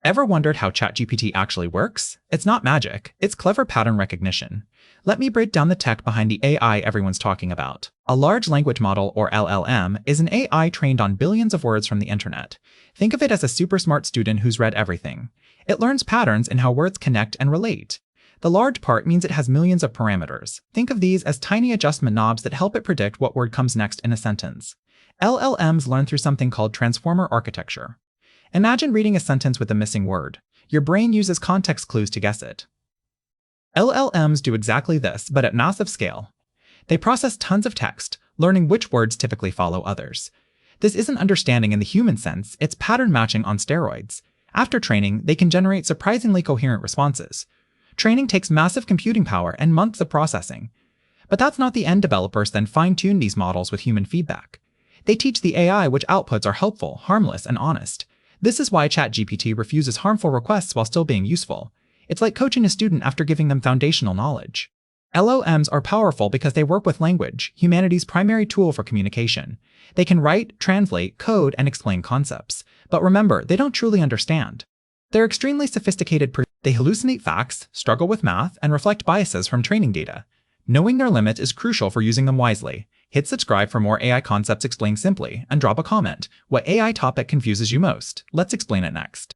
Ever wondered how ChatGPT actually works? It's not magic, it's clever pattern recognition. Let me break down the tech behind the AI everyone's talking about. A large language model, or LLM, is an AI trained on billions of words from the internet. Think of it as a super smart student who's read everything. It learns patterns in how words connect and relate. The large part means it has millions of parameters. Think of these as tiny adjustment knobs that help it predict what word comes next in a sentence. LLMs learn through something called transformer architecture. Imagine reading a sentence with a missing word. Your brain uses context clues to guess it. LLMs do exactly this, but at massive scale. They process tons of text, learning which words typically follow others. This isn't understanding in the human sense, it's pattern matching on steroids. After training, they can generate surprisingly coherent responses. Training takes massive computing power and months of processing. But that's not the end. Developers then fine-tune these models with human feedback. They teach the AI which outputs are helpful, harmless, and honest. This is why ChatGPT refuses harmful requests while still being useful. It's like coaching a student after giving them foundational knowledge. LLMs are powerful because they work with language, humanity's primary tool for communication. They can write, translate, code, and explain concepts. But remember, they don't truly understand. They're extremely sophisticated. They hallucinate facts, struggle with math, and reflect biases from training data. Knowing their limit is crucial for using them wisely. Hit subscribe for more AI concepts explained simply, and drop a comment. What AI topic confuses you most? Let's explain it next.